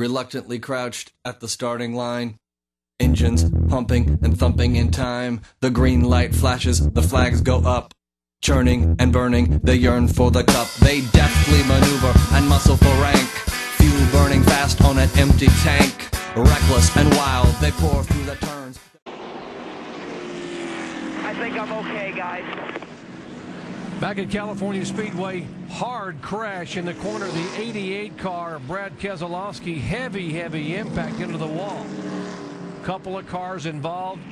reluctantly crouched at the starting line. Engines pumping and thumping in time. The green light flashes, the flags go up. Churning and burning, they yearn for the cup. They deftly maneuver and muscle for rank. Fuel burning fast on an empty tank. Reckless and wild, they pour through the turns. I think I'm okay, guys. Back at California Speedway, hard crash in the corner of the 88 car. Brad Keselowski, heavy impact into the wall. Couple of cars involved.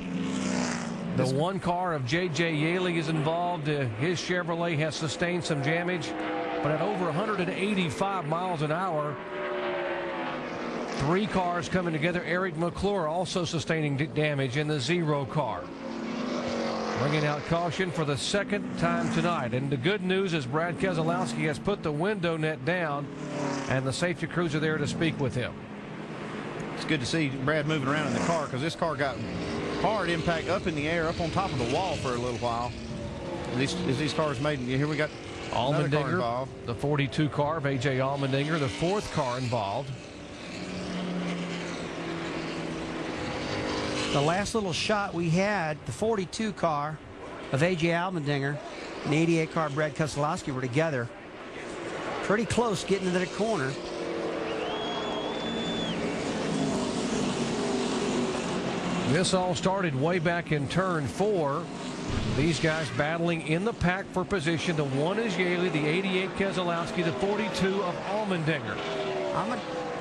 The one car of J.J. Yeley is involved. His Chevrolet has sustained some damage, but at over 185 miles an hour, three cars coming together. Eric McClure also sustaining damage in the 0 car. Bringing out caution for the second time tonight. And the good news is Brad Keselowski has put the window net down, and the safety crews are there to speak with him. It's good to see Brad moving around in the car, because this car got hard impact up in the air, up on top of the wall for a little while. As these cars made, here we got Allmendinger, the 42 car of A.J. Allmendinger, the 4th car involved. The last little shot we had, the 42 car of A.J. Allmendinger and the 88 car of Brad Keselowski were together. Pretty close getting into the corner. This all started way back in turn 4. These guys battling in the pack for position. The 1 is Yeley, the 88 Keselowski, the 42 of Allmendinger.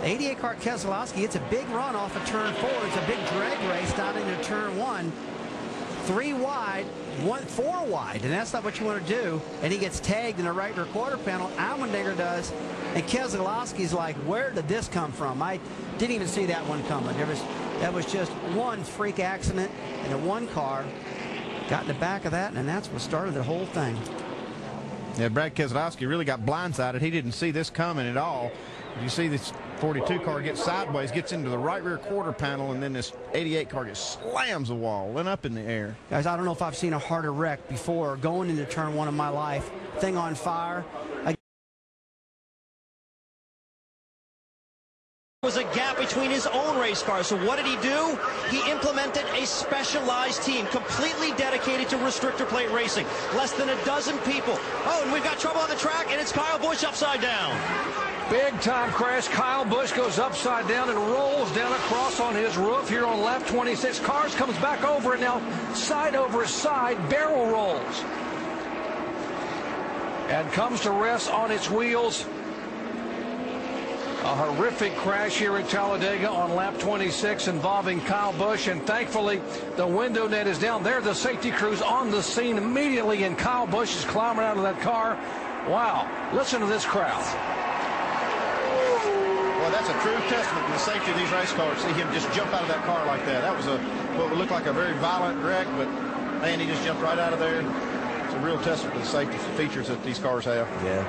The 88 car Keselowski, it's a big run off of turn 4. It's a big drag race down into turn 1. 3 wide, 4 wide, and that's not what you want to do. And he gets tagged in the right rear quarter panel. Allmendinger does, and Keselowski's like, where did this come from? I didn't even see that one coming. That was just one freak accident, and the 1 car got in the back of that, and that's what started the whole thing. Yeah, Brad Keselowski really got blindsided. He didn't see this coming at all. You see this 42 car gets sideways, gets into the right rear quarter panel, and then this 88 car just slams the wall, went up in the air. Guys, I don't know if I've seen a harder wreck before going into turn 1 of my life. Thing on fire. Was a gap between his own race cars. So what did he do? He implemented a specialized team completely dedicated to restrictor plate racing. Less than a dozen people. Oh, and we've got trouble on the track, and it's Kyle Busch upside down. Big time crash. Kyle Busch goes upside down and rolls down across on his roof here on lap 26. Cars comes back over, and now side over side barrel rolls and comes to rest on its wheels. A horrific crash here at Talladega on lap 26 involving Kyle Busch, and thankfully the window net is down. There the safety crews on the scene immediately, and Kyle Busch is climbing out of that car. Wow, listen to this crowd. Well, that's a true testament to the safety of these race cars. See him just jump out of that car like that. That was what would look like a very violent wreck, but man, he just jumped right out of there. It's a real testament to the safety features that these cars have. Yeah.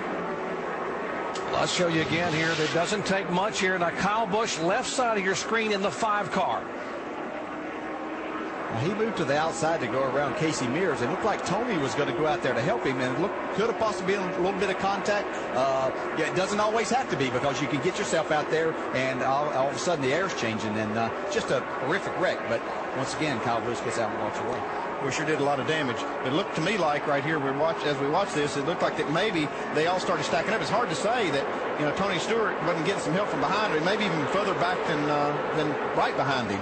I'll show you again here. It doesn't take much here. Now, Kyle Busch, left side of your screen in the 5 car. Now, he moved to the outside to go around Casey Mears. It looked like Tony was going to go out there to help him, and could have possibly been a little bit of contact. Yeah, it doesn't always have to be, because you can get yourself out there, and all of a sudden the air's changing, and just a horrific wreck. But once again, Kyle Busch gets out and walks away. We sure did a lot of damage. It looked to me like right here, as we watch this, it looked like that maybe they all started stacking up. It's hard to say that Tony Stewart wasn't getting some help from behind, or maybe even further back than right behind him.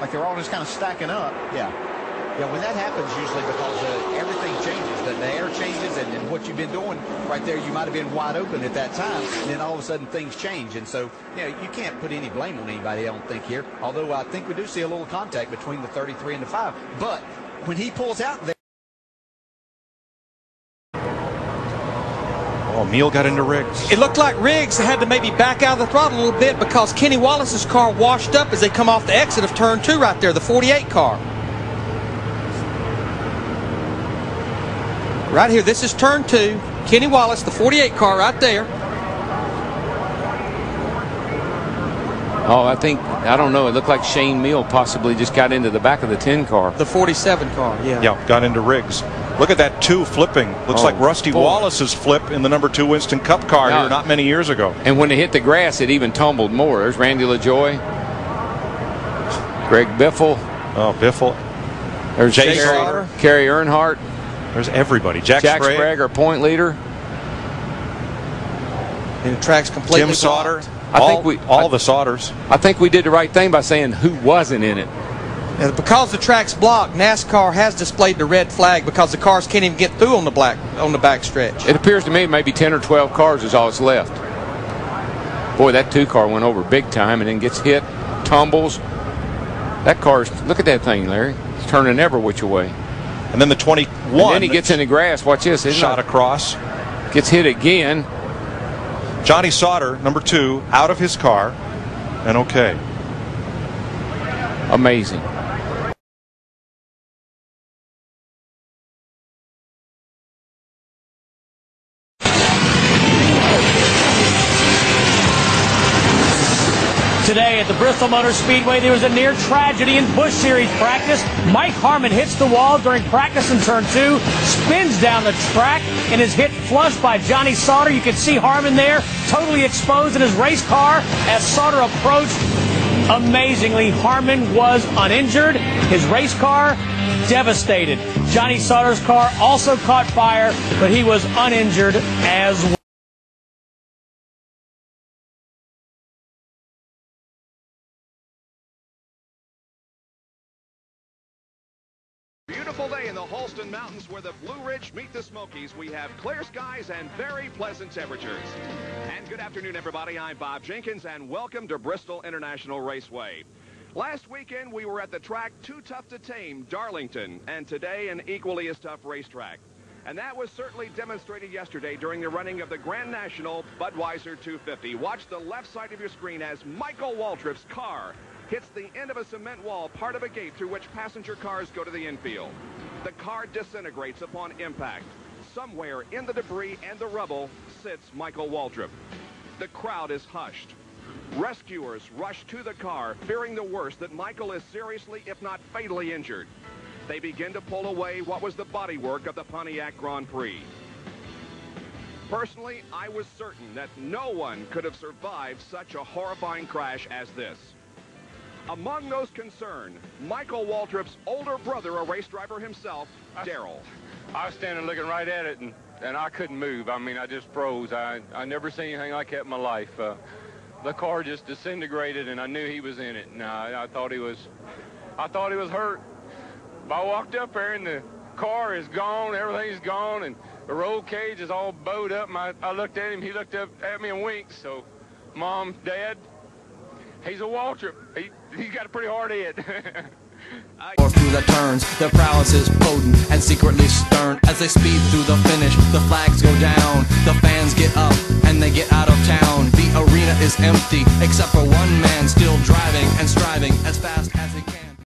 Like they're all just kind of stacking up. Yeah. Yeah, when that happens, usually because everything changes, the air changes, and what you've been doing right there, you might have been wide open at that time, and then all of a sudden things change. And so, you can't put any blame on anybody, I don't think, here. Although I think we do see a little contact between the 33 and the 5. But when he pulls out there. Oh, Meal got into Riggs. It looked like Riggs had to maybe back out of the throttle a little bit, because Kenny Wallace's car washed up as they come off the exit of turn 2 right there, the 48 car. Right here, this is turn 2. Kenny Wallace, the 48 car right there. Oh, I don't know. It looked like Shane Meal possibly just got into the back of the 10 car. The 47 car, yeah. Yeah, got into Riggs. Look at that 2 flipping. Looks like Rusty Wallace's flip in the number 2 Winston Cup car here not many years ago. And when it hit the grass, it even tumbled more. There's Randy LaJoie. Greg Biffle. Oh, Biffle. There's Jay Kerry Earnhardt. There's everybody. Jack Sprague, our point leader. And the track's completely Tim Sauter. blocked. All the Sauters. I think we did the right thing by saying who wasn't in it. And because the track's blocked, NASCAR has displayed the red flag because the cars can't even get through on the back stretch. It appears to me maybe 10 or 12 cars is all that's left. Boy, that 2 car went over big time and then gets hit, tumbles. That car's, look at that thing, Larry. It's turning every which way. And then the 21. And then he gets in the grass. Watch this. Shot across. Gets hit again. Johnny Sauter, number 2, out of his car. And okay. Amazing. Today at the Bristol Motor Speedway, there was a near tragedy in Busch Series practice. Mike Harmon hits the wall during practice in turn 2, spins down the track, and is hit flush by Johnny Sauter. You can see Harmon there, totally exposed in his race car as Sauter approached. Amazingly, Harmon was uninjured. His race car devastated. Johnny Sauter's car also caught fire, but he was uninjured as well. Beautiful day in the Halston Mountains where the Blue Ridge meet the Smokies. We have clear skies and very pleasant temperatures. And good afternoon, everybody. I'm Bob Jenkins, and welcome to Bristol International Raceway. Last weekend, we were at the track Too Tough to Tame, Darlington, and today an equally as tough racetrack. And that was certainly demonstrated yesterday during the running of the Grand National Budweiser 250. Watch the left side of your screen as Michael Waltrip's car hits the end of a cement wall, part of a gate through which passenger cars go to the infield. The car disintegrates upon impact. Somewhere in the debris and the rubble sits Michael Waltrip. The crowd is hushed. Rescuers rush to the car, fearing the worst, that Michael is seriously, if not fatally, injured. They begin to pull away what was the bodywork of the Pontiac Grand Prix. Personally, I was certain that no one could have survived such a horrifying crash as this. Among those concerned, Michael Waltrip's older brother, a race driver himself, Darrell. I was standing looking right at it, and I couldn't move. I mean, I just froze. I never seen anything like that in my life. The car just disintegrated, and I knew he was in it. And I thought he was hurt. But I walked up there, and the car is gone. Everything's gone, and the roll cage is all bowed up. And I looked at him. He looked up at me and winked. So, Mom, Dad, he's a Waltrip. He's got a pretty hard head. Or through the turns, their prowess is potent and secretly stern. As they speed through the finish, the flags go down, the fans get up and they get out of town. The arena is empty except for one man still driving and striving as fast as he